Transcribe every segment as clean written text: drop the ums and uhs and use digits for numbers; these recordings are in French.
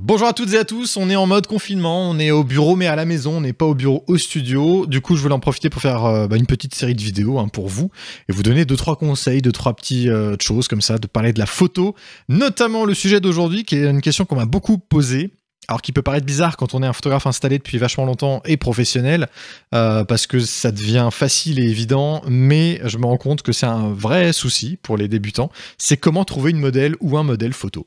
Bonjour à toutes et à tous, on est en mode confinement, on est au bureau mais à la maison, on n'est pas au bureau au studio. Du coup je voulais en profiter pour faire une petite série de vidéos pour vous et vous donner 2-3 conseils, 2-3 petites choses comme ça, de parler de la photo, notamment le sujet d'aujourd'hui qui est une question qu'on m'a beaucoup posée. Alors qui peut paraître bizarre quand on est un photographe installé depuis vachement longtemps et professionnel, parce que ça devient facile et évident, mais je me rends compte que c'est un vrai souci pour les débutants, c'est comment trouver une modèle ou un modèle photo.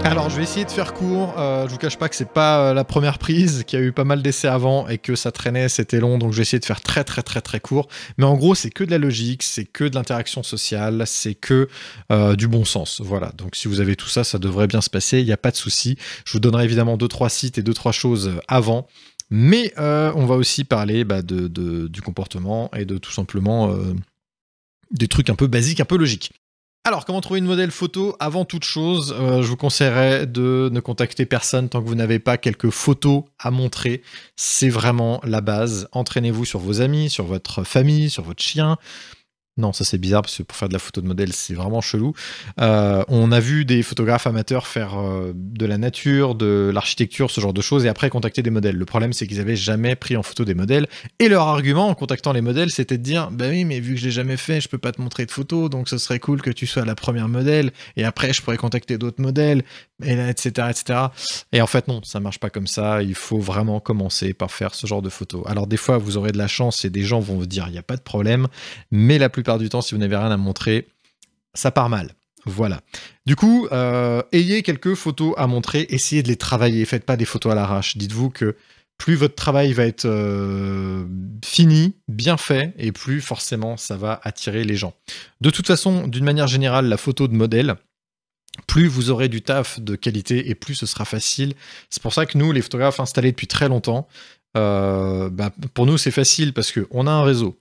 Alors je vais essayer de faire court, je vous cache pas que c'est pas la première prise, qu'il y a eu pas mal d'essais avant et que ça traînait, c'était long, donc je vais essayer de faire très court. Mais en gros c'est que de la logique, c'est que de l'interaction sociale, c'est que du bon sens. Voilà, donc si vous avez tout ça, ça devrait bien se passer, il n'y a pas de souci. Je vous donnerai évidemment 2-3 sites et 2-3 choses avant. Mais on va aussi parler du comportement et de tout simplement des trucs un peu basiques, un peu logiques. Alors, comment trouver une modèle photo? Avant toute chose, je vous conseillerais de ne contacter personne tant que vous n'avez pas quelques photos à montrer. C'est vraiment la base. Entraînez-vous sur vos amis, sur votre famille, sur votre chien. Non, ça c'est bizarre parce que pour faire de la photo de modèle, c'est vraiment chelou. On a vu des photographes amateurs faire de la nature, de l'architecture, ce genre de choses, et après contacter des modèles. Le problème, c'est qu'ils n'avaient jamais pris en photo des modèles. Et leur argument en contactant les modèles, c'était de dire « Bah oui, mais vu que je l'ai jamais fait, je peux pas te montrer de photos, donc ce serait cool que tu sois la première modèle, et après je pourrais contacter d'autres modèles, et là, etc., etc. » Et en fait, non, ça marche pas comme ça. Il faut vraiment commencer par faire ce genre de photos. Alors des fois, vous aurez de la chance et des gens vont vous dire « Il n'y a pas de problème », mais la plupart du temps, si vous n'avez rien à montrer, ça part mal. Voilà. Du coup, ayez quelques photos à montrer, essayez de les travailler, faites pas des photos à l'arrache. Dites-vous que plus votre travail va être fini, bien fait, et plus forcément ça va attirer les gens. De toute façon, d'une manière générale, la photo de modèle, plus vous aurez du taf de qualité et plus ce sera facile. C'est pour ça que nous, les photographes installés depuis très longtemps, pour nous c'est facile parce qu'on a un réseau.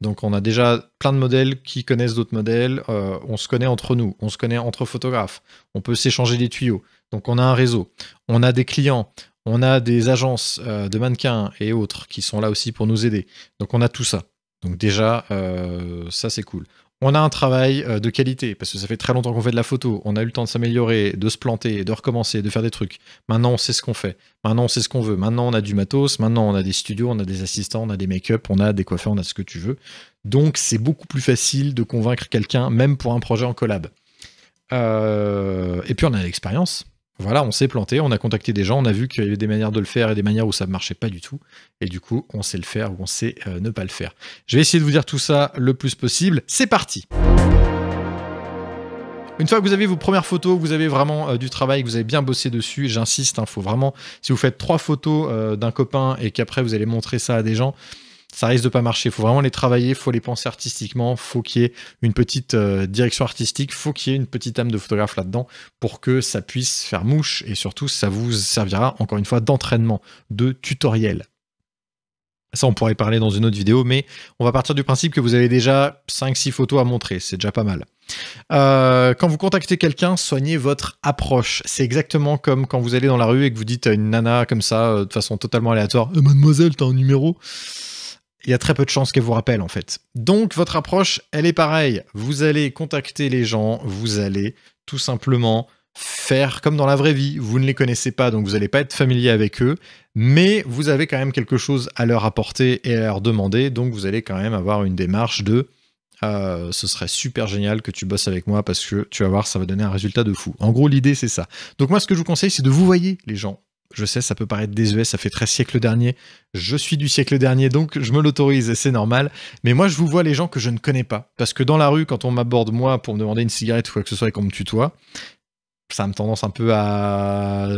Donc on a déjà plein de modèles qui connaissent d'autres modèles, on se connaît entre nous, on se connaît entre photographes, on peut s'échanger des tuyaux, donc on a un réseau, on a des clients, on a des agences de mannequins et autres qui sont là aussi pour nous aider, donc on a tout ça. Donc déjà, ça c'est cool. On a un travail de qualité, parce que ça fait très longtemps qu'on fait de la photo, on a eu le temps de s'améliorer, de se planter, de recommencer, de faire des trucs. Maintenant, on sait ce qu'on fait. Maintenant, on sait ce qu'on veut. Maintenant, on a du matos. Maintenant, on a des studios, on a des assistants, on a des make-up, on a des coiffeurs, on a ce que tu veux. Donc, c'est beaucoup plus facile de convaincre quelqu'un, même pour un projet en collab. Et puis, on a l'expérience. Voilà, on s'est planté, on a contacté des gens, on a vu qu'il y avait des manières de le faire et des manières où ça ne marchait pas du tout. Et du coup, on sait le faire ou on sait ne pas le faire. Je vais essayer de vous dire tout ça le plus possible. C'est parti! Une fois que vous avez vos premières photos, vous avez vraiment du travail, que vous avez bien bossé dessus, j'insiste, faut vraiment, si vous faites 3 photos d'un copain et qu'après vous allez montrer ça à des gens, ça risque de pas marcher. Il faut vraiment les travailler, il faut les penser artistiquement, il faut qu'il y ait une petite direction artistique, il faut qu'il y ait une petite âme de photographe là-dedans pour que ça puisse faire mouche et surtout ça vous servira encore une fois d'entraînement, de tutoriel. Ça, on pourrait parler dans une autre vidéo, mais on va partir du principe que vous avez déjà 5-6 photos à montrer, c'est déjà pas mal. Quand vous contactez quelqu'un, soignez votre approche. C'est exactement comme quand vous allez dans la rue et que vous dites à une nana comme ça, de façon totalement aléatoire, mademoiselle, t'as un numéro ? Il y a très peu de chances qu'elle vous rappelle en fait. Donc votre approche, elle est pareille. Vous allez contacter les gens, vous allez tout simplement faire comme dans la vraie vie. Vous ne les connaissez pas, donc vous n'allez pas être familier avec eux, mais vous avez quand même quelque chose à leur apporter et à leur demander, donc vous allez quand même avoir une démarche de ce serait super génial que tu bosses avec moi parce que tu vas voir, ça va donner un résultat de fou. En gros, l'idée, c'est ça. Donc moi, ce que je vous conseille, c'est de vous voyer les gens. Je sais, ça peut paraître désuet, ça fait très siècle dernier. Je suis du siècle dernier, donc je me l'autorise et c'est normal. Mais moi, je vous vois les gens que je ne connais pas. Parce que dans la rue, quand on m'aborde, moi, pour me demander une cigarette ou quoi que ce soit et qu'on me tutoie, ça a tendance un peu à...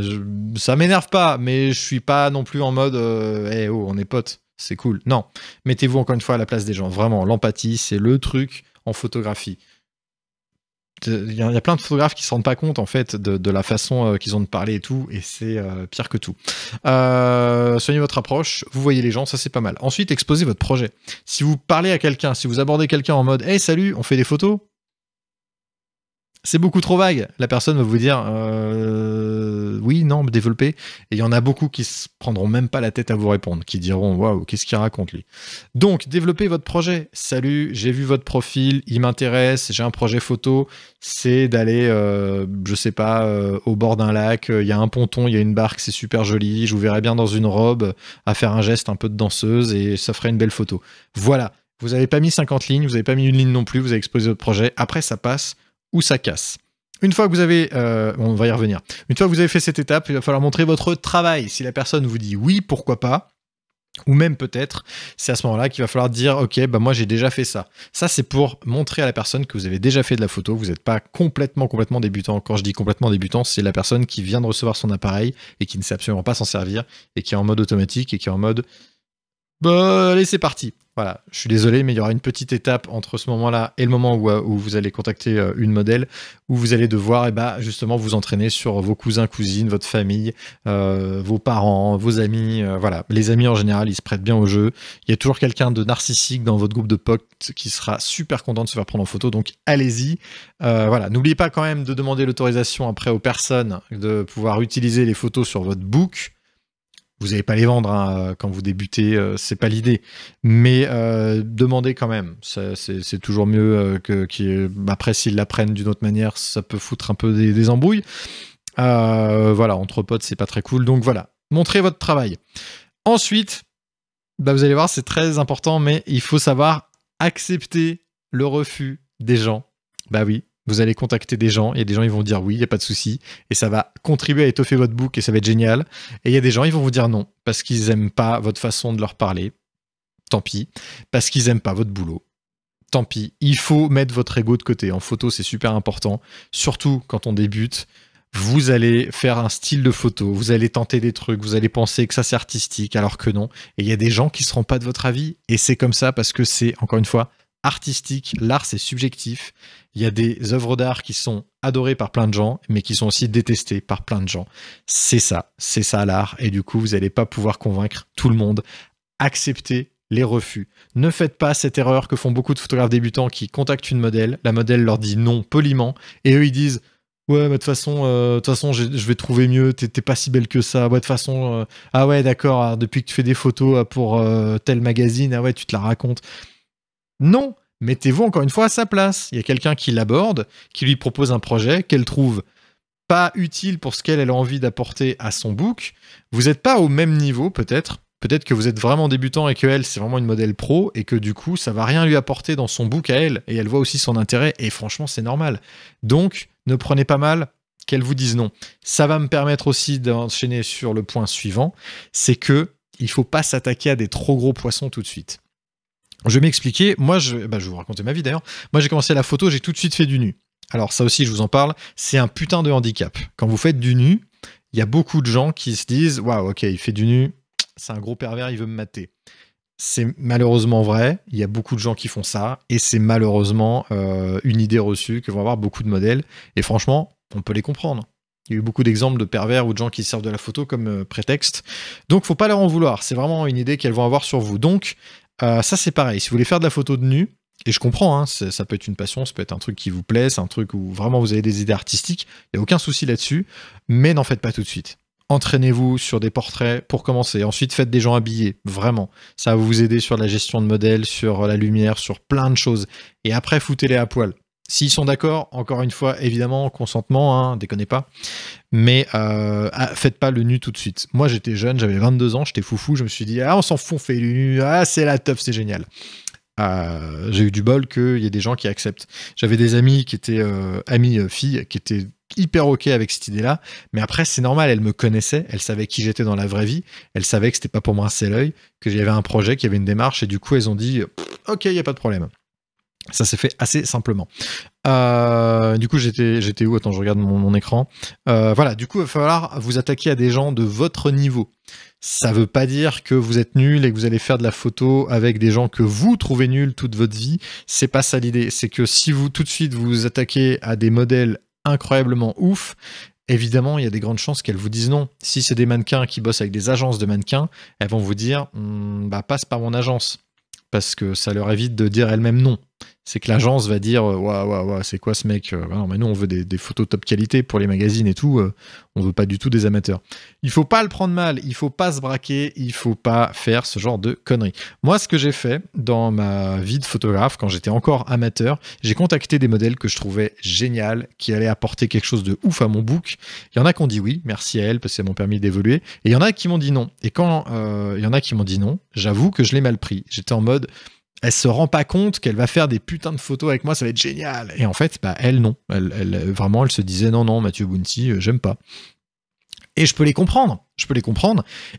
Ça m'énerve pas, mais je suis pas non plus en mode hey, oh, on est potes, c'est cool. Non, mettez-vous encore une fois à la place des gens. Vraiment, l'empathie, c'est le truc en photographie. Il y a plein de photographes qui se rendent pas compte en fait de la façon qu'ils ont de parler et tout, et c'est pire que tout. Soignez votre approche, vous voyez les gens, ça c'est pas mal. Ensuite, exposez votre projet. Si vous parlez à quelqu'un, si vous abordez quelqu'un en mode hey salut, on fait des photos, c'est beaucoup trop vague. La personne va vous dire oui, non, développer. Et il y en a beaucoup qui se prendront même pas la tête à vous répondre, qui diront waouh, qu'est-ce qu'il raconte lui. Donc, développez votre projet. Salut, j'ai vu votre profil, il m'intéresse, j'ai un projet photo. C'est d'aller, je sais pas, au bord d'un lac. Il y a un ponton, il y a une barque, c'est super joli. Je vous verrai bien dans une robe à faire un geste un peu de danseuse et ça ferait une belle photo. Voilà. Vous n'avez pas mis 50 lignes, vous n'avez pas mis une ligne non plus, vous avez exposé votre projet. Après, ça passe ou ça casse. Une fois que vous avez, on va y revenir. Une fois que vous avez fait cette étape, il va falloir montrer votre travail. Si la personne vous dit oui, pourquoi pas, ou même peut-être, c'est à ce moment-là qu'il va falloir dire ok, bah moi j'ai déjà fait ça. Ça c'est pour montrer à la personne que vous avez déjà fait de la photo. Vous n'êtes pas complètement débutant. Quand je dis complètement débutant, c'est la personne qui vient de recevoir son appareil et qui ne sait absolument pas s'en servir et qui est en mode automatique et qui est en mode bah allez c'est parti. Voilà, je suis désolé, mais il y aura une petite étape entre ce moment-là et le moment où vous allez contacter une modèle, où vous allez devoir justement vous entraîner sur vos cousins, cousines, votre famille, vos parents, vos amis. Voilà, les amis en général, ils se prêtent bien au jeu. Il y a toujours quelqu'un de narcissique dans votre groupe de potes qui sera super content de se faire prendre en photo, donc allez-y. Voilà, n'oubliez pas quand même de demander l'autorisation après aux personnes de pouvoir utiliser les photos sur votre book. Vous n'allez pas les vendre hein, quand vous débutez, c'est pas l'idée. Mais demandez quand même. C'est toujours mieux après, s'ils l'apprennent d'une autre manière, ça peut foutre un peu des embrouilles. Voilà, entre potes, c'est pas très cool. Donc voilà, montrez votre travail. Ensuite, vous allez voir, c'est très important, mais il faut savoir accepter le refus des gens. Bah oui. Vous allez contacter des gens, et des gens ils vont dire oui, il n'y a pas de souci, et ça va contribuer à étoffer votre book et ça va être génial. Et il y a des gens, ils vont vous dire non, parce qu'ils n'aiment pas votre façon de leur parler. Tant pis. Parce qu'ils n'aiment pas votre boulot. Tant pis. Il faut mettre votre ego de côté. En photo, c'est super important. Surtout quand on débute. Vous allez faire un style de photo, vous allez tenter des trucs, vous allez penser que ça c'est artistique, alors que non. Et il y a des gens qui ne seront pas de votre avis. Et c'est comme ça parce que c'est, encore une fois, artistique. L'art, c'est subjectif. Il y a des œuvres d'art qui sont adorées par plein de gens, mais qui sont aussi détestées par plein de gens. C'est ça l'art. Et du coup, vous n'allez pas pouvoir convaincre tout le monde. Acceptez les refus. Ne faites pas cette erreur que font beaucoup de photographes débutants qui contactent une modèle. La modèle leur dit non poliment, et eux ils disent ouais, mais de toute façon, je vais trouver mieux. T'es pas si belle que ça. Ouais, de toute façon, ah ouais, d'accord. Depuis que tu fais des photos pour tel magazine, ah ouais, tu te la racontes. Non, mettez-vous encore une fois à sa place. Il y a quelqu'un qui l'aborde, qui lui propose un projet qu'elle trouve pas utile pour ce qu'elle a envie d'apporter à son book. Vous n'êtes pas au même niveau, peut-être. Peut-être que vous êtes vraiment débutant et que elle, c'est vraiment une modèle pro et que du coup, ça va rien lui apporter dans son book à elle. Et elle voit aussi son intérêt et franchement, c'est normal. Donc, ne prenez pas mal qu'elle vous dise non. Ça va me permettre aussi d'enchaîner sur le point suivant, c'est que il faut pas s'attaquer à des trop gros poissons tout de suite. Je vais m'expliquer. Moi, je vais vous raconter ma vie d'ailleurs. Moi, j'ai commencé la photo, j'ai tout de suite fait du nu. Alors ça aussi, je vous en parle, c'est un putain de handicap. Quand vous faites du nu, il y a beaucoup de gens qui se disent « Waouh, ok, il fait du nu, c'est un gros pervers, il veut me mater ». C'est malheureusement vrai, il y a beaucoup de gens qui font ça, et c'est malheureusement une idée reçue que vont avoir beaucoup de modèles. Et franchement, on peut les comprendre. Il y a eu beaucoup d'exemples de pervers ou de gens qui servent de la photo comme prétexte. Donc, faut pas leur en vouloir. C'est vraiment une idée qu'elles vont avoir sur vous. Donc, ça, c'est pareil. Si vous voulez faire de la photo de nu, et je comprends, hein, ça peut être une passion, ça peut être un truc qui vous plaît, c'est un truc où vraiment vous avez des idées artistiques, il n'y a aucun souci là-dessus, mais n'en faites pas tout de suite. Entraînez-vous sur des portraits pour commencer. Ensuite, faites des gens habillés, vraiment. Ça va vous aider sur la gestion de modèles, sur la lumière, sur plein de choses. Et après, foutez-les à poil. S'ils sont d'accord, encore une fois, évidemment, consentement, hein, déconnez pas. Mais faites pas le nu tout de suite. Moi, j'étais jeune, j'avais 22 ans, j'étais foufou, je me suis dit, ah, on s'en fout, on fait le nu, ah, c'est la teuf, c'est génial. J'ai eu du bol qu'il y ait des gens qui acceptent. J'avais des amis qui étaient amis filles, qui étaient hyper ok avec cette idée-là, mais après, c'est normal, elles me connaissaient, elles savaient qui j'étais dans la vraie vie, elles savaient que c'était pas pour me rincer l'œil, que j'avais un projet, qu'il y avait une démarche, et du coup, elles ont dit, ok, il n'y a pas de problème. Ça s'est fait assez simplement. Du coup, j'étais où? Attends, je regarde mon écran. Voilà, du coup, il va falloir vous attaquer à des gens de votre niveau. Ça veut pas dire que vous êtes nul et que vous allez faire de la photo avec des gens que vous trouvez nuls toute votre vie. C'est pas ça l'idée. C'est que si vous, tout de suite, vous attaquez à des modèles incroyablement ouf, évidemment, il y a des grandes chances qu'elles vous disent non. Si c'est des mannequins qui bossent avec des agences de mannequins, elles vont vous dire bah, passe par mon agence. Parce que ça leur évite de dire elles-mêmes non. C'est que l'agence va dire ouais, c'est quoi ce mec? Non, mais nous, on veut des photos top qualité pour les magazines et tout. On veut pas du tout des amateurs. Il faut pas le prendre mal, il faut pas se braquer, il faut pas faire ce genre de conneries. Moi, ce que j'ai fait dans ma vie de photographe, quand j'étais encore amateur, j'ai contacté des modèles que je trouvais génial, qui allaient apporter quelque chose de ouf à mon book. Il y en a qui ont dit oui, merci à elles, parce qu'elles m'ont permis d'évoluer. Et il y en a qui m'ont dit non. Et quand il y en a qui m'ont dit non, j'avoue que je l'ai mal pris. J'étais en mode, elle se rend pas compte qu'elle va faire des putains de photos avec moi, ça va être génial. Et en fait, bah, elle, non. Vraiment, elle se disait non, Mathieu Bounty, j'aime pas. Et je peux les comprendre.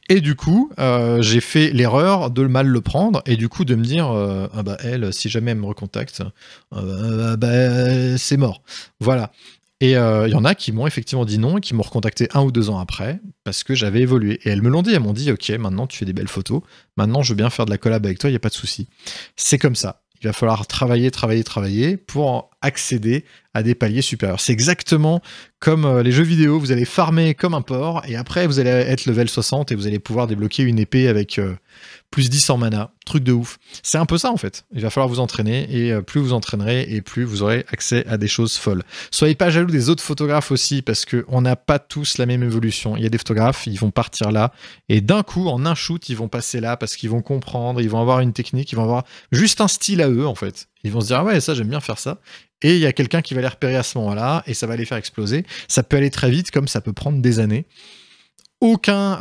Et du coup, j'ai fait l'erreur de mal le prendre et du coup de me dire, ah bah elle, si jamais elle me recontacte, c'est mort. Voilà. Et il y en a qui m'ont effectivement dit non et qui m'ont recontacté 1 ou 2 ans après parce que j'avais évolué. Et elles me l'ont dit, elles m'ont dit, ok, maintenant tu fais des belles photos, maintenant je veux bien faire de la collab avec toi, il n'y a pas de souci. C'est comme ça. Il va falloir travailler pour accéder à des paliers supérieurs. C'est exactement comme les jeux vidéo, vous allez farmer comme un porc, et après vous allez être level 60 et vous allez pouvoir débloquer une épée avec plus 10 en mana. Truc de ouf. C'est un peu ça en fait. Il va falloir vous entraîner, et plus vous entraînerez, et plus vous aurez accès à des choses folles. Soyez pas jaloux des autres photographes aussi, parce qu'on n'a pas tous la même évolution. Il y a des photographes, ils vont partir là, et d'un coup, en un shoot, ils vont passer là, parce qu'ils vont comprendre, ils vont avoir une technique, ils vont avoir juste un style à eux en fait. Ils vont se dire, ah ouais, ça j'aime bien faire ça. Et il y a quelqu'un qui va les repérer à ce moment-là, et ça va les faire exploser. Ça peut aller très vite, comme ça peut prendre des années. Aucun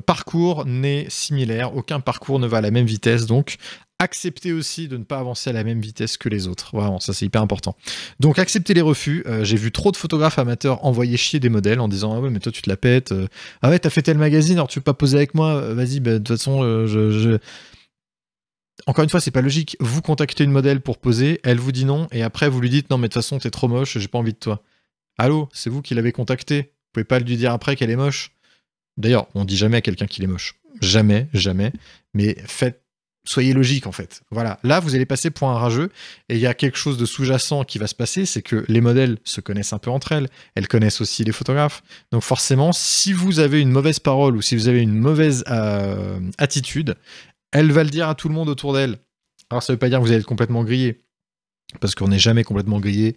parcours n'est similaire, aucun parcours ne va à la même vitesse, donc acceptez aussi de ne pas avancer à la même vitesse que les autres. Vraiment, ça c'est hyper important. Donc acceptez les refus. J'ai vu trop de photographes amateurs envoyer chier des modèles en disant ah ouais mais toi tu te la pètes. Ah ouais t'as fait tel magazine alors tu veux pas poser avec moi. Vas-y bah, de toute façon Encore une fois, c'est pas logique. Vous contactez une modèle pour poser, elle vous dit non, et après vous lui dites non mais de toute façon t'es trop moche, j'ai pas envie de toi. Allô, c'est vous qui l'avez contacté. Vous pouvez pas lui dire après qu'elle est moche. D'ailleurs, on dit jamais à quelqu'un qu'il est moche. Jamais. Mais soyez logique en fait. Voilà. Là, vous allez passer pour un rageux, et il y a quelque chose de sous-jacent qui va se passer, c'est que les modèles se connaissent un peu entre elles. Elles connaissent aussi les photographes. Donc forcément, si vous avez une mauvaise parole ou si vous avez une mauvaise attitude, elle va le dire à tout le monde autour d'elle. Alors ça veut pas dire que vous allez être complètement grillé, parce qu'on n'est jamais complètement grillé.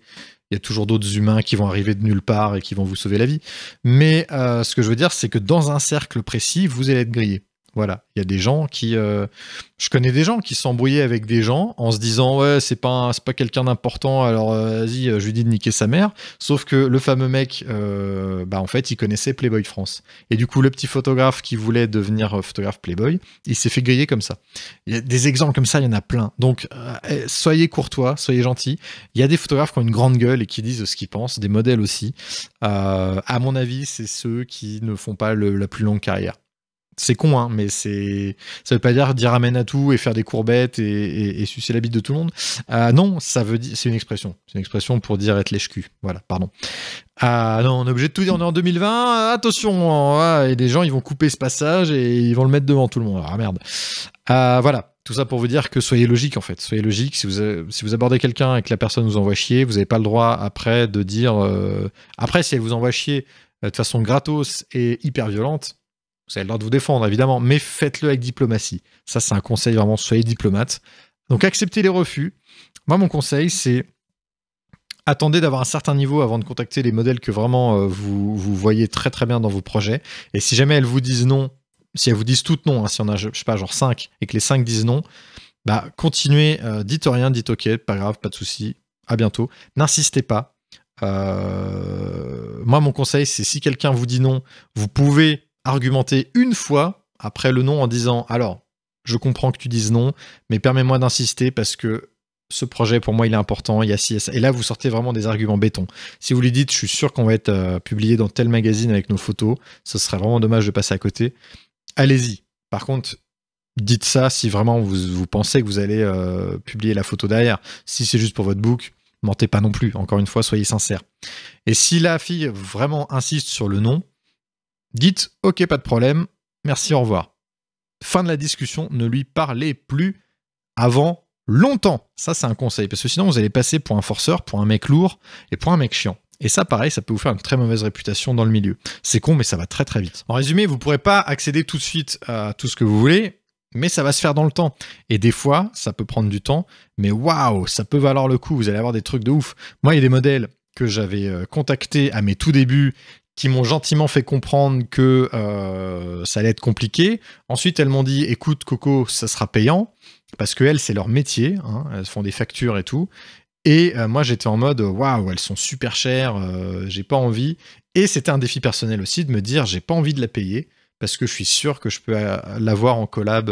Il y a toujours d'autres humains qui vont arriver de nulle part et qui vont vous sauver la vie. Mais ce que je veux dire, c'est que dans un cercle précis, vous allez être grillé. Voilà, il y a des gens qui... je connais des gens qui s'embrouillaient avec des gens en se disant « Ouais, c'est pas quelqu'un d'important, alors vas-y, je lui dis de niquer sa mère. » Sauf que le fameux mec, en fait, il connaissait Playboy France. Et du coup, le petit photographe qui voulait devenir photographe Playboy, il s'est fait griller comme ça. Il y a des exemples comme ça, il y en a plein. Donc, soyez courtois, soyez gentils. Il y a des photographes qui ont une grande gueule et qui disent ce qu'ils pensent, des modèles aussi. À mon avis, c'est ceux qui ne font pas la plus longue carrière. C'est con, hein, mais ça veut pas dire amène à tout et faire des courbettes et sucer la bite de tout le monde. Non, ça veut dire, c'est une expression. C'est une expression pour dire être lèche-cul. Voilà, pardon. Non, on est obligé de tout dire, on est en 2020, attention, et des gens, ils vont couper ce passage et ils vont le mettre devant tout le monde. Ah merde. Voilà. Tout ça pour vous dire que soyez logique en fait. Soyez logique. Si vous abordez quelqu'un et que la personne vous envoie chier, vous n'avez pas le droit après de dire... Après, si elle vous envoie chier de façon gratos et hyper violente, vous avez le droit de vous défendre, évidemment, mais faites-le avec diplomatie. Ça, c'est un conseil, vraiment, soyez diplomate. Donc, acceptez les refus. Moi, mon conseil, c'est attendez d'avoir un certain niveau avant de contacter les modèles que vraiment vous voyez très très bien dans vos projets. Et si jamais elles vous disent non, si elles vous disent toutes non, hein, si on a, je sais pas, genre 5, et que les 5 disent non, bah, continuez, dites rien, dites ok, pas grave, pas de souci, à bientôt. N'insistez pas. Moi, mon conseil, c'est si quelqu'un vous dit non, vous pouvez argumenter une fois après le non en disant alors je comprends que tu dises non mais permets-moi d'insister parce que ce projet pour moi il est important, il y a ci et ça, et là vous sortez vraiment des arguments béton. Si vous lui dites je suis sûr qu'on va être publié dans tel magazine avec nos photos, ce serait vraiment dommage de passer à côté, allez-y. Par contre dites ça si vraiment vous pensez que vous allez publier la photo derrière. Si c'est juste pour votre book, mentez pas non plus. Encore une fois, soyez sincère. Et si la fille vraiment insiste sur le nom, dites « Ok, pas de problème, merci, au revoir ». Fin de la discussion, ne lui parlez plus avant longtemps. Ça, c'est un conseil, parce que sinon, vous allez passer pour un forceur, pour un mec lourd et pour un mec chiant. Et ça, pareil, ça peut vous faire une très mauvaise réputation dans le milieu. C'est con, mais ça va très très vite. En résumé, vous ne pourrez pas accéder tout de suite à tout ce que vous voulez, mais ça va se faire dans le temps. Et des fois, ça peut prendre du temps, mais waouh, ça peut valoir le coup. Vous allez avoir des trucs de ouf. Moi, il y a des modèles que j'avais contactés à mes tout débuts qui m'ont gentiment fait comprendre que ça allait être compliqué. Ensuite, elles m'ont dit, écoute, Coco, ça sera payant, parce qu'elles, c'est leur métier, hein, elles font des factures et tout. Et moi, j'étais en mode, waouh, elles sont super chères, j'ai pas envie. Et c'était un défi personnel aussi de me dire, j'ai pas envie de la payer, parce que je suis sûr que je peux l'avoir en collab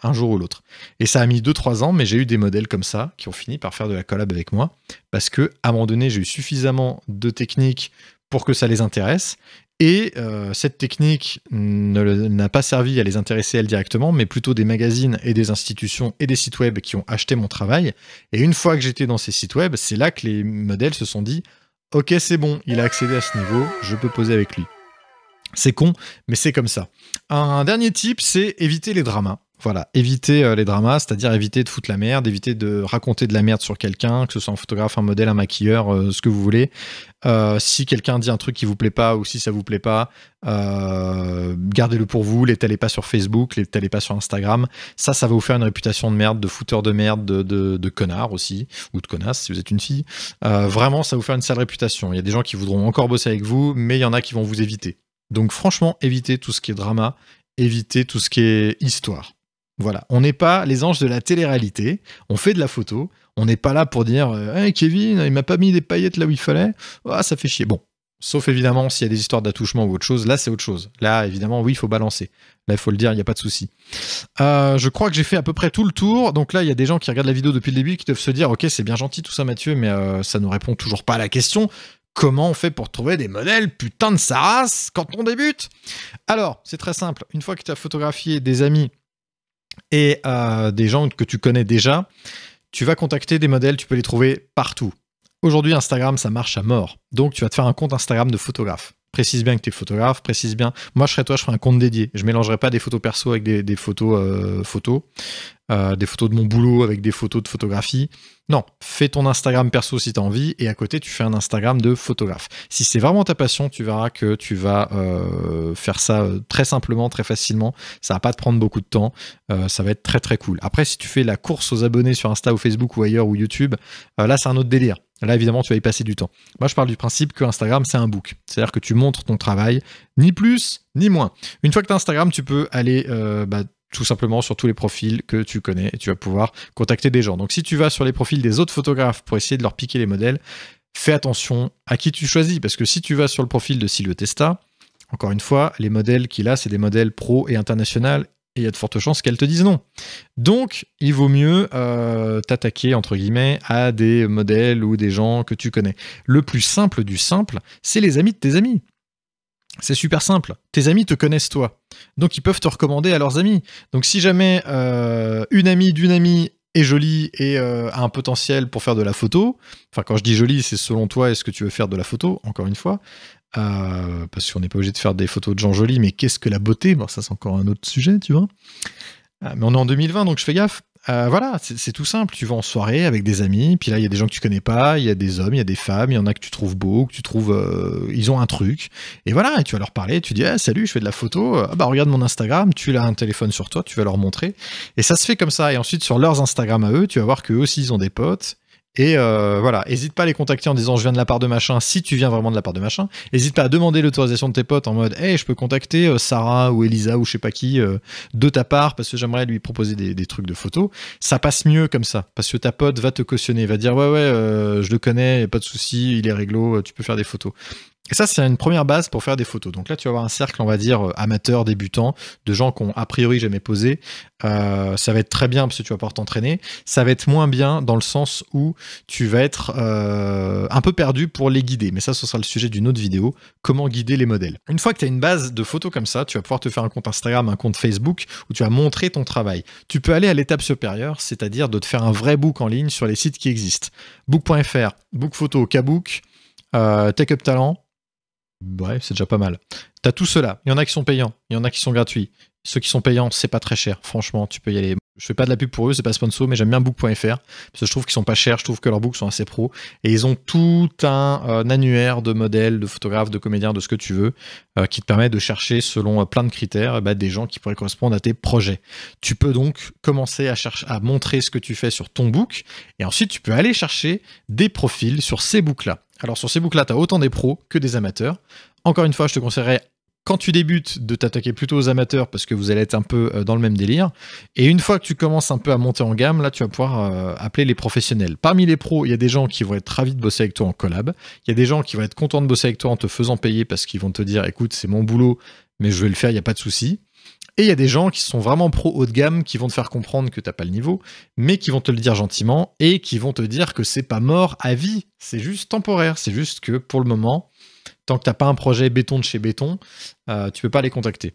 un jour ou l'autre. Et ça a mis 2-3 ans, mais j'ai eu des modèles comme ça, qui ont fini par faire de la collab avec moi, parce que à un moment donné, j'ai eu suffisamment de techniques pour que ça les intéresse. Et cette technique n'a pas servi à les intéresser elles directement, mais plutôt des magazines et des institutions et des sites web qui ont acheté mon travail. Et une fois que j'étais dans ces sites web, c'est là que les modèles se sont dit « Ok, c'est bon, il a accédé à ce niveau, je peux poser avec lui ». C'est con, mais c'est comme ça. Un dernier tip, c'est éviter les dramas. Voilà, éviter les dramas, c'est-à-dire éviter de foutre la merde, éviter de raconter de la merde sur quelqu'un, que ce soit un photographe, un modèle, un maquilleur, ce que vous voulez. Si quelqu'un dit un truc qui vous plaît pas ou si ça vous plaît pas, gardez-le pour vous, l'étalez pas sur Facebook, l'étalez pas sur Instagram. Ça va vous faire une réputation de merde, de fouteur de merde, de connard aussi, ou de connasse si vous êtes une fille. Vraiment, ça va vous faire une sale réputation. Il y a des gens qui voudront encore bosser avec vous, mais il y en a qui vont vous éviter. Donc franchement, évitez tout ce qui est drama, évitez tout ce qui est histoire. Voilà, on n'est pas les anges de la télé-réalité, on fait de la photo, on n'est pas là pour dire hey, Kevin, il m'a pas mis des paillettes là où il fallait, ah, ça fait chier. Bon, sauf évidemment s'il y a des histoires d'attouchement ou autre chose, là c'est autre chose. Là évidemment, oui, il faut balancer. Là, il faut le dire, il n'y a pas de souci. Je crois que j'ai fait à peu près tout le tour, donc là, il y a des gens qui regardent la vidéo depuis le début qui doivent se dire ok, c'est bien gentil tout ça Mathieu, mais ça ne répond toujours pas à la question. Comment on fait pour trouver des modèles putain de sa race quand on débute? Alors, c'est très simple. Une fois que tu as photographié des amis et des gens que tu connais déjà, tu vas contacter des modèles, tu peux les trouver partout. Aujourd'hui, Instagram, ça marche à mort. Donc, tu vas te faire un compte Instagram de photographe. Précise bien que tu es photographe, précise bien. Moi, je serais toi, je ferais un compte dédié. Je ne mélangerai pas des photos perso avec des photos des photos de mon boulot avec des photos de photographie. Non, fais ton Instagram perso si tu as envie et à côté, tu fais un Instagram de photographe. Si c'est vraiment ta passion, tu verras que tu vas faire ça très simplement, très facilement. Ça va pas te prendre beaucoup de temps. Ça va être très très cool. Après, si tu fais la course aux abonnés sur Insta ou Facebook ou ailleurs ou YouTube, là, c'est un autre délire. Là, évidemment, tu vas y passer du temps. Moi, je parle du principe que Instagram, c'est un book. C'est-à-dire que tu montres ton travail, ni plus, ni moins. Une fois que tu as Instagram, tu peux aller tout simplement sur tous les profils que tu connais et tu vas pouvoir contacter des gens. Donc, si tu vas sur les profils des autres photographes pour essayer de leur piquer les modèles, fais attention à qui tu choisis. Parce que si tu vas sur le profil de Silvio Testa, encore une fois, les modèles qu'il a, c'est des modèles pro et internationaux. Et il y a de fortes chances qu'elles te disent non. Donc, il vaut mieux t'attaquer, entre guillemets, à des modèles ou des gens que tu connais. Le plus simple du simple, c'est les amis de tes amis. C'est super simple. Tes amis te connaissent toi. Donc, ils peuvent te recommander à leurs amis. Donc, si jamais une amie d'une amie est jolie et a un potentiel pour faire de la photo, enfin, quand je dis jolie, c'est selon toi, est-ce que tu veux faire de la photo, encore une fois, parce qu'on n'est pas obligé de faire des photos de gens jolis, mais qu'est-ce que la beauté? Bon, ça, c'est encore un autre sujet, tu vois. Mais on est en 2020, donc je fais gaffe. Voilà, c'est tout simple. Tu vas en soirée avec des amis, puis là, il y a des gens que tu connais pas, il y a des hommes, il y a des femmes, il y en a que tu trouves beaux, que tu trouves... ils ont un truc. Et voilà, et tu vas leur parler, tu dis « Salut, je fais de la photo. Ah bah, regarde mon Instagram. » Tu as un téléphone sur toi, tu vas leur montrer. Et ça se fait comme ça. Et ensuite, sur leurs Instagram à eux, tu vas voir qu'eux aussi, ils ont des potes. Et voilà, hésite pas à les contacter en disant je viens de la part de machin, si tu viens vraiment de la part de machin. Hésite pas à demander l'autorisation de tes potes en mode hey, je peux contacter Sarah ou Elisa ou je sais pas qui de ta part parce que j'aimerais lui proposer des trucs de photos. Ça passe mieux comme ça parce que ta pote va te cautionner, va dire ouais, je le connais, pas de souci, il est réglo, tu peux faire des photos. Et ça, c'est une première base pour faire des photos. Donc là, tu vas avoir un cercle, on va dire, amateur, débutant, de gens qui ont a priori jamais posé. Ça va être très bien parce que tu vas pouvoir t'entraîner. Ça va être moins bien dans le sens où tu vas être un peu perdu pour les guider. Mais ça, ce sera le sujet d'une autre vidéo. Comment guider les modèles. Une fois que tu as une base de photos comme ça, tu vas pouvoir te faire un compte Instagram, un compte Facebook où tu vas montrer ton travail. Tu peux aller à l'étape supérieure, c'est-à-dire de te faire un vrai book en ligne sur les sites qui existent. Book.fr, Bookphoto, Kabook, Take Talent. Ouais, c'est déjà pas mal. T'as tout cela. Il y en a qui sont payants, il y en a qui sont gratuits. Ceux qui sont payants, c'est pas très cher. Franchement, tu peux y aller. Je fais pas de la pub pour eux, c'est pas sponsor, mais j'aime bien book.fr parce que je trouve qu'ils sont pas chers, je trouve que leurs books sont assez pros et ils ont tout un annuaire de modèles, de photographes, de comédiens, de ce que tu veux, qui te permet de chercher selon plein de critères des gens qui pourraient correspondre à tes projets. Tu peux donc commencer à montrer ce que tu fais sur ton book et ensuite tu peux aller chercher des profils sur ces books-là. Alors sur ces books-là, tu as autant des pros que des amateurs. Encore une fois, je te conseillerais, quand tu débutes, de t'attaquer plutôt aux amateurs parce que vous allez être un peu dans le même délire. Et une fois que tu commences un peu à monter en gamme, là, tu vas pouvoir appeler les professionnels. Parmi les pros, il y a des gens qui vont être ravis de bosser avec toi en collab. Il y a des gens qui vont être contents de bosser avec toi en te faisant payer parce qu'ils vont te dire, écoute, c'est mon boulot, mais je vais le faire, il n'y a pas de souci. Et il y a des gens qui sont vraiment pro haut de gamme, qui vont te faire comprendre que t'as pas le niveau, mais qui vont te le dire gentiment et qui vont te dire que c'est pas mort à vie, c'est juste temporaire, c'est juste que pour le moment, tant que t'as pas un projet béton de chez béton, tu peux pas les contacter.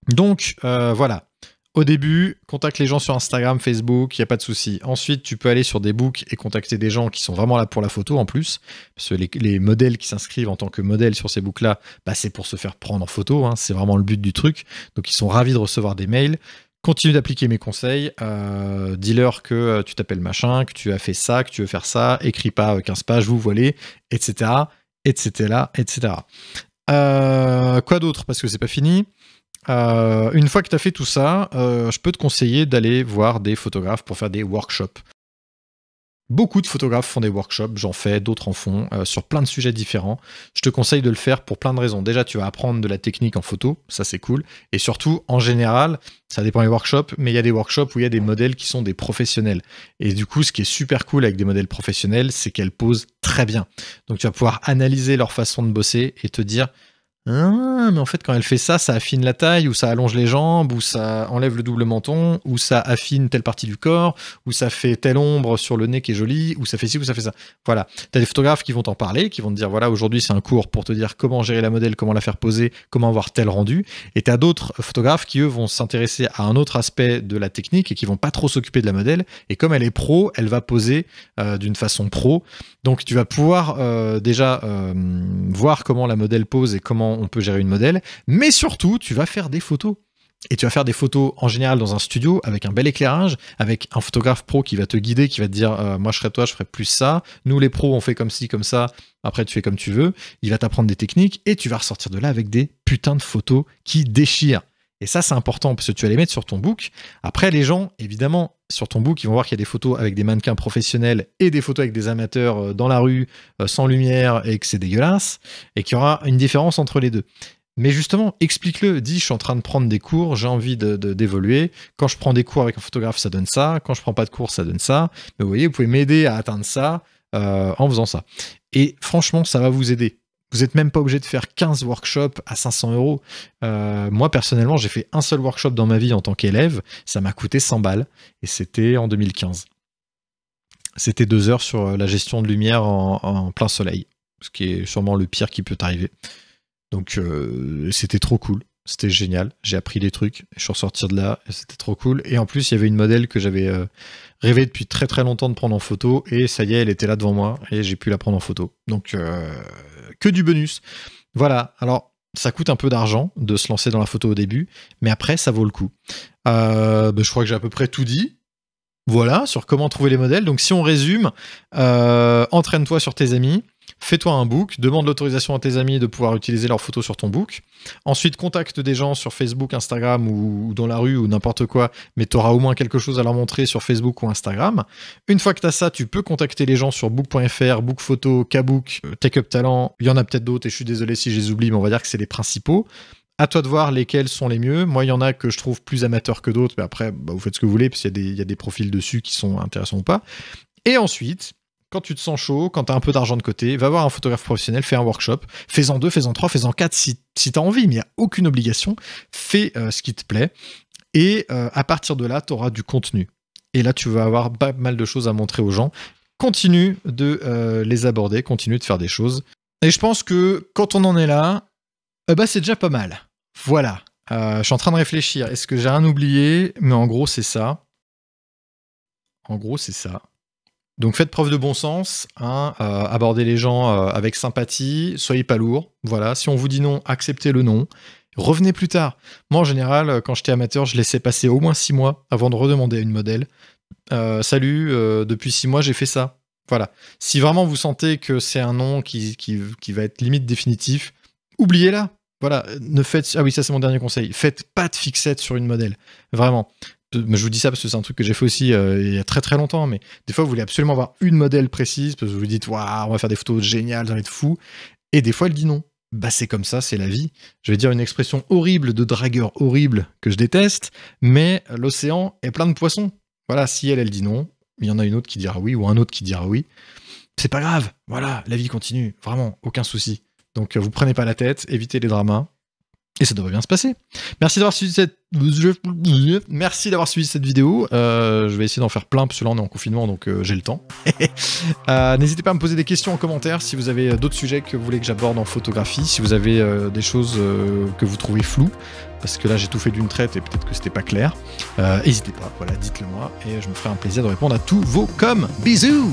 Donc voilà. Au début, contacte les gens sur Instagram, Facebook, il n'y a pas de souci. Ensuite, tu peux aller sur des books et contacter des gens qui sont vraiment là pour la photo en plus. Parce que les modèles qui s'inscrivent en tant que modèles sur ces books-là, c'est pour se faire prendre en photo. Hein, c'est vraiment le but du truc. Donc, ils sont ravis de recevoir des mails. Continue d'appliquer mes conseils. Dis-leur que tu t'appelles machin, que tu as fait ça, que tu veux faire ça. Écris pas 15 pages, vous voilez, etc. etc. etc. Quoi d'autre? Parce que c'est pas fini. Une fois que tu as fait tout ça, je peux te conseiller d'aller voir des photographes pour faire des workshops. Beaucoup de photographes font des workshops, j'en fais, d'autres en font, sur plein de sujets différents. Je te conseille de le faire pour plein de raisons. Déjà, tu vas apprendre de la technique en photo, ça c'est cool. Et surtout, en général, ça dépend des workshops, mais il y a des workshops où il y a des modèles qui sont des professionnels. Et du coup, ce qui est super cool avec des modèles professionnels, c'est qu'elles posent très bien. Donc tu vas pouvoir analyser leur façon de bosser et te dire... Ah, mais en fait, quand elle fait ça, ça affine la taille, ou ça allonge les jambes, ou ça enlève le double menton, ou ça affine telle partie du corps, ou ça fait telle ombre sur le nez qui est jolie, ou ça fait ci, ou ça fait ça. Voilà. T'as des photographes qui vont t'en parler, qui vont te dire, voilà, aujourd'hui c'est un cours pour te dire comment gérer la modèle, comment la faire poser, comment avoir tel rendu. Et t'as d'autres photographes qui, eux, vont s'intéresser à un autre aspect de la technique et qui vont pas trop s'occuper de la modèle. Et comme elle est pro, elle va poser d'une façon pro. Donc tu vas pouvoir déjà voir comment la modèle pose et comment on peut gérer une modèle, mais surtout tu vas faire des photos. Et tu vas faire des photos en général dans un studio avec un bel éclairage, avec un photographe pro qui va te guider, qui va te dire moi je serais toi, je ferais plus ça. Nous les pros on fait comme ci, comme ça. Après tu fais comme tu veux. Il va t'apprendre des techniques et tu vas ressortir de là avec des putains de photos qui déchirent. Et ça, c'est important parce que tu vas les mettre sur ton book. Après, les gens, évidemment, sur ton book, ils vont voir qu'il y a des photos avec des mannequins professionnels et des photos avec des amateurs dans la rue, sans lumière, et que c'est dégueulasse, et qu'il y aura une différence entre les deux. Mais justement, explique-le. Dis, je suis en train de prendre des cours, j'ai envie d'évoluer. Quand je prends des cours avec un photographe, ça donne ça. Quand je prends pas de cours, ça donne ça. Mais vous voyez, vous pouvez m'aider à atteindre ça en faisant ça. Et franchement, ça va vous aider. Vous n'êtes même pas obligé de faire 15 workshops à 500 euros. Moi, personnellement, j'ai fait un seul workshop dans ma vie en tant qu'élève. Ça m'a coûté 100 balles. Et c'était en 2015. C'était 2 heures sur la gestion de lumière en plein soleil. Ce qui est sûrement le pire qui peut t'arriver. Donc, c'était trop cool. C'était génial. J'ai appris des trucs. Je suis ressorti de là. Et c'était trop cool. Et en plus, il y avait une modèle que j'avais rêvé depuis très très longtemps de prendre en photo. Et ça y est, elle était là devant moi. Et j'ai pu la prendre en photo. Donc... que du bonus. Voilà, alors ça coûte un peu d'argent de se lancer dans la photo au début, mais après ça vaut le coup. Je crois que j'ai à peu près tout dit. Voilà, sur comment trouver les modèles. Donc si on résume, entraîne-toi sur tes amis, fais-toi un book, demande l'autorisation à tes amis de pouvoir utiliser leurs photos sur ton book. Ensuite, contacte des gens sur Facebook, Instagram ou dans la rue ou n'importe quoi, mais tu auras au moins quelque chose à leur montrer sur Facebook ou Instagram. Une fois que tu as ça, tu peux contacter les gens sur book.fr, Bookphoto, Kabook, Take Talent. Il y en a peut-être d'autres et je suis désolé si je les oublie, mais on va dire que c'est les principaux. À toi de voir lesquels sont les mieux. Moi, il y en a que je trouve plus amateurs que d'autres, mais après, vous faites ce que vous voulez, parce qu'il y a des profils dessus qui sont intéressants ou pas. Et ensuite, quand tu te sens chaud, quand tu as un peu d'argent de côté, va voir un photographe professionnel, fais un workshop, fais-en 2, fais-en 3, fais-en 4 si tu as envie, mais il n'y a aucune obligation. Fais ce qui te plaît et à partir de là, tu auras du contenu. Et là, tu vas avoir pas mal de choses à montrer aux gens. Continue de les aborder, continue de faire des choses. Et je pense que quand on en est là, c'est déjà pas mal. Voilà. Je suis en train de réfléchir. Est-ce que j'ai rien oublié? Mais en gros, c'est ça. En gros, c'est ça. Donc faites preuve de bon sens, hein, abordez les gens avec sympathie, soyez pas lourd. Voilà, si on vous dit non, acceptez le non. Revenez plus tard. Moi, en général, quand j'étais amateur, je laissais passer au moins 6 mois avant de redemander à une modèle. Salut, depuis 6 mois, j'ai fait ça. Voilà. Si vraiment vous sentez que c'est un non qui va être limite définitif, oubliez-la. Voilà. Ah oui, ça c'est mon dernier conseil. Faites pas de fixette sur une modèle. Vraiment. Je vous dis ça parce que c'est un truc que j'ai fait aussi il y a très très longtemps, mais des fois vous voulez absolument avoir une modèle précise parce que vous vous dites waouh, on va faire des photos géniales, ça va être fou, et des fois elle dit non. Bah c'est comme ça, c'est la vie. Je vais dire une expression horrible de dragueur horrible que je déteste, mais l'océan est plein de poissons. Voilà, si elle dit non, il y en a une autre qui dira oui ou un autre qui dira oui. C'est pas grave, voilà, la vie continue, vraiment, aucun souci. Donc vous prenez pas la tête, évitez les dramas. Et ça devrait bien se passer. Merci d'avoir suivi cette vidéo. Je vais essayer d'en faire plein, parce que là on est en confinement, donc j'ai le temps. N'hésitez pas à me poser des questions en commentaire si vous avez d'autres sujets que vous voulez que j'aborde en photographie, si vous avez des choses que vous trouvez floues, parce que là j'ai tout fait d'une traite et peut-être que c'était pas clair. N'hésitez pas, voilà, dites-le moi, et je me ferai un plaisir de répondre à tous vos coms. Bisous!